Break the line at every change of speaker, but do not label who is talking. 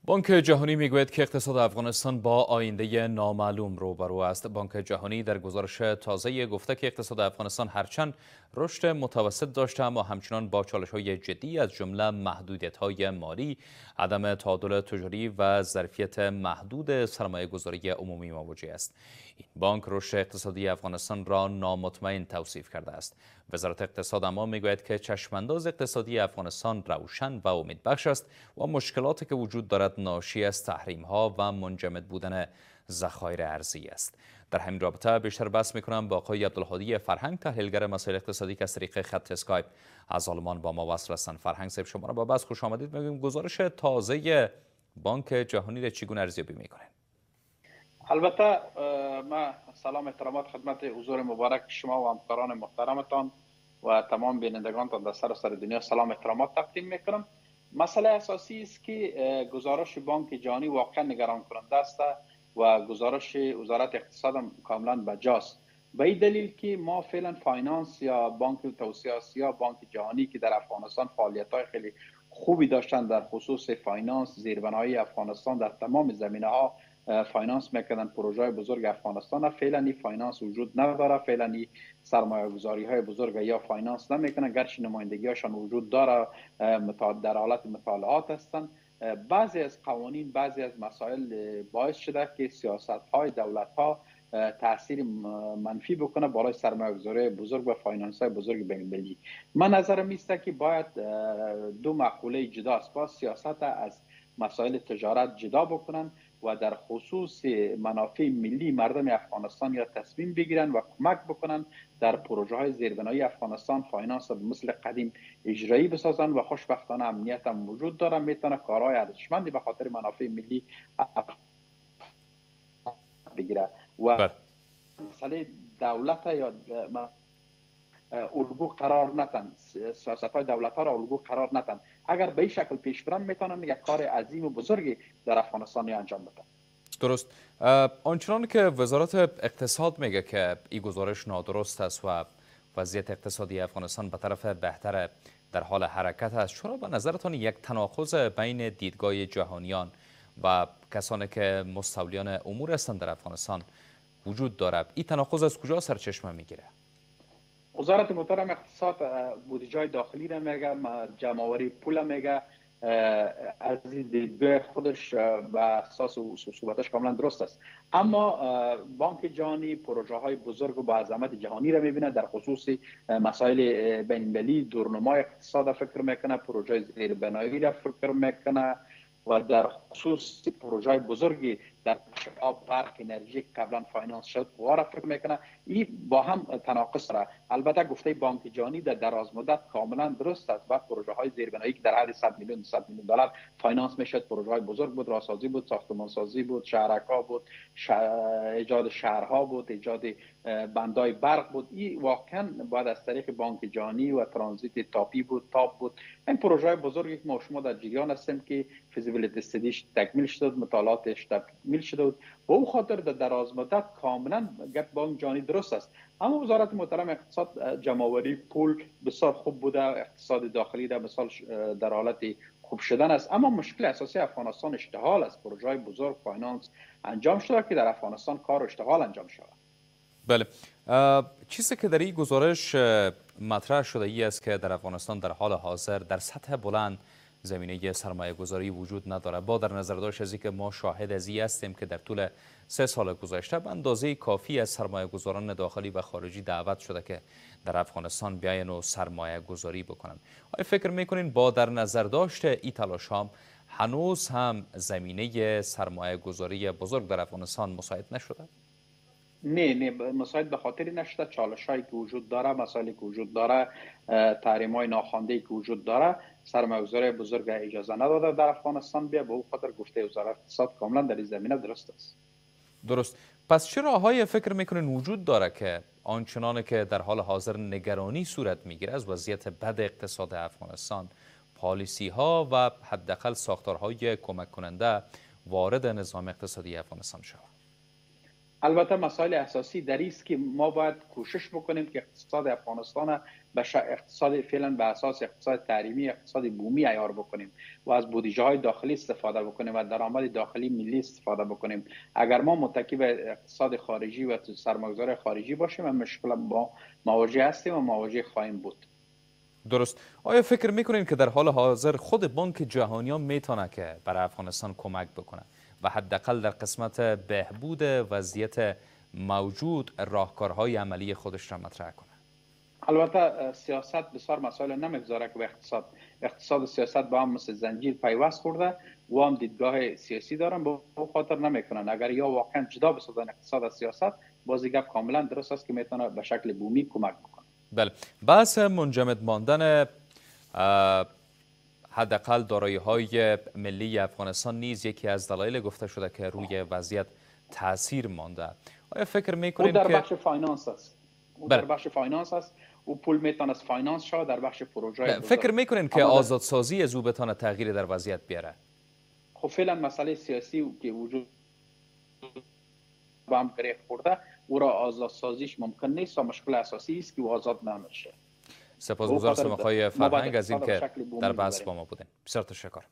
بانک جهانی میگوید که اقتصاد افغانستان با آینده نامعلوم روبرو است. بانک جهانی در گزارش تازه گفته که اقتصاد افغانستان هرچند رشد متوسط داشته اما همچنان با چالش‌های جدی از جمله محدودیت‌های مالی، عدم تعادل تجاری و ظرفیت محدود سرمایه‌گذاری عمومی مواجه است. این بانک رشد اقتصادی افغانستان را نامطمئن توصیف کرده است. وزارت اقتصاد اما میگوید که چشمانداز اقتصادی افغانستان روشن و امیدبخش است و مشکلاتی که وجود دارد ناشی از تحریم‌ها و منجمد بودن ذخایر ارزی است. در همین رابطه بیشتر بحث می‌کنم با آقای عبدالهادی فرهنگ، تحلیلگر مسائل اقتصادی که از طریق خط اسکایپ از آلمان با ما وصل هستند. فرهنگ صاحب، شما را با بحث خوش آمدید. میگیم گزارش تازه بانک جهانی را چگونه ارزیابی می‌کنید؟
البته ما سلام احترامات خدمت حضور مبارک شما و همکاران محترمتان و تمام بینندگانتان در سراسر دنیا سلام احترامات تقدیم میکنم. مسئله اساسی است که گزارش بانک جهانی واقعا نگران کننده است و گزارش وزارت اقتصاد هم کاملا بجاست. به این دلیل که ما فعلا فاینانس یا بانک توسعه آسیا، بانک جهانی که در افغانستان فعالیت‌های خیلی خوبی داشتن در خصوص فاینانس زیربنایی افغانستان در تمام زمینه‌ها فاینانس میکنن پروژه بزرگ افغانستان. فعلا این فاینانس وجود نداره، فعلا این سرمایه گذاری های بزرگ یا فاینانس نمیکنن، گرچه نمایندگی هاشان وجود داره، در حالت مطالعات هستند. بعضی از قوانین، بعضی از مسائل باعث شده که سیاست های دولت ها تاثیر منفی بکنه بالای سرمایه گذاری بزرگ و فاینانس های بزرگ بین المللی. من نظرم است که باید دو مقوله جداست، با سیاست از مسائل تجارت جدا بکنن و در خصوص منافع ملی مردم افغانستان یا تصمیم بگیرن و کمک بکنن در پروژه های زیربنایی افغانستان فاینانس مثل قدیم اجرایی بسازن و خوشبختانه امنیت هم وجود داره، میتونه کارهای ارزشمندی به خاطر منافع ملی بگیره و مسئله دولت یا الگو قرار نتن، سیاست های دولت ها را الگو قرار نتن. اگر به این شکل پیش برن میتونن یک کار عظیم و بزرگی در افغانستان انجام بدن.
درست. آنچنان که وزارت اقتصاد میگه که این گزارش نادرست است و وضعیت اقتصادی افغانستان به طرف بهتر در حال حرکت است، چرا به نظرتان یک تناقض بین دیدگاه جهانیان و کسانی که مستولیان امور هستند در افغانستان وجود دارد؟ این تناقض از کجا سرچشمه میگیره؟
وزارت محترم اقتصاد بودجه داخلی را میگه، جمع‌آوری پول میگه، از دیدگاه خودش و اساس و صحبتش کاملا درست است. اما بانک جهانی پروژه های بزرگ و با عظمت جهانی را میبینه، در خصوص مسائل بین المللی دورنمای اقتصاد فکر میکنه، پروژه زیربنایی را فکر میکنه و در خصوص پروژه بزرگی در آب، برق، انرژی که قبلا فاینانس شد وارد فکر میکنه. این با هم تناقض داره. البته گفته بانک جهانی در دراز مدت کاملا درست است و پروژه های زیربنایی که در حد 100 میلیون 200 میلیون دلار فاینانس میشد، پروژه های بزرگ بود، راهسازی بود، ساختمانسازی بود، شهرک‌ها بود، ایجاد شهرها بود، ایجاد بندای برق بود. این واقعا باید از طریق بانک جهانی و ترانزیت تاپی بود، تاپ بود. این پروژه های بزرگی که ما شما در جریان هستیم که فیزیبیلیتی استدیش تکمیل شد، مطالعاتش تکمیل شده بود. با اون خاطر در دراز مدت کاملا گپ بانک جهانی درست است. اما وزارت محترم اقتصاد جمع‌آوری پول بسیار خوب بوده، اقتصاد داخلی در مثال در حالت خوب شدن است. اما مشکل اساسی افغانستان اشتغال است. پروژه های بزرگ فاینانس انجام شده که در افغانستان کار و اشتغال انجام شده.
بله. چیزی که در این گزارش مطرح شده ای است که در افغانستان در حال حاضر در سطح بلند زمینه سرمایه گذاری وجود نداره، با در نظر داشت از که ما شاهد از این هستیم که در طول 3 سال گذشته به اندازه کافی از سرمایه گذاران داخلی و خارجی دعوت شده که در افغانستان بیاین و سرمایه گذاری بکنن. آیا فکر میکنین با در نظر داشت این تلاش هنوز هم زمینه سرمایه گذاری بزرگ در افغانستان مساعد نشده؟
نه مساعد به خاطر نشده. چالش هایی که وجود داره، مسائلی که وجود داره، تحریم های ناخوانده که وجود داره، سرمایه‌گذاری بزرگ اجازه نداده در افغانستان بیا. به اون خاطر گفته وزارت اقتصاد کاملا در این زمینه درست است.
درست. پس چه راههایی فکر میکنین وجود داره که آنچنان که در حال حاضر نگرانی صورت میگیره از وضعیت بد اقتصاد افغانستان، پالیسی ها و حداقل ساختارهای کمک کننده وارد نظام اقتصادی افغانستان شود؟
البته مسائل اساسی در است که ما باید کوشش بکنیم که اقتصاد افغانستان اقتصاد فعلا به اساس اقتصاد تحریمی، اقتصاد بومی عیار بکنیم و از بودجه های داخلی استفاده بکنیم و درآمد داخلی ملی استفاده بکنیم. اگر ما متکی به اقتصاد خارجی و سرمایه‌گذاری خارجی باشیم، هم مشکل با مواجه هستیم و مواجه خواهیم بود.
درست. آیا فکر میکنین که در حال حاضر خود بانک جهانی ها میتونه که برای افغانستان کمک بکنه و حداقل در قسمت بهبود وضعیت موجود راهکارهای عملی خودش را مطرح کنه؟
البته سیاست بسیار مسائل نمیگذاره که به اقتصاد و سیاست با هم مثل زنجیر پیوست خورده و هم دیدگاه سیاسی دارن، به خاطر نمیکنن. اگر یا واقعا جدا بسازن اقتصاد از سیاست، بازی گپ کاملا درست است که میتونه به شکل بومی کمک بکنه.
بله. بحث منجمد ماندن حداقل دارایی‌های ملی افغانستان نیز یکی از دلایل گفته شده که روی وضعیت تاثیر مانده. آیا فکر می‌کنید که
در بخش فاینانس است؟ در بخش فاینانس است. او پول میتونه از فاینانس شود در بخش پروژه.
فکر می‌کنید که آزادسازی از او بتونه تغییر در وضعیت بیاره؟
خب فعلا مسئله سیاسی که وجود با هم گره خورده، او را آزادسازیش ممکن نیست و مشکل اساسی است که او آزاد نمیشه.
سپاسگزار هستم آقای فرهنگ از اینکه در بحث با ما بودین. بسیار تشکر.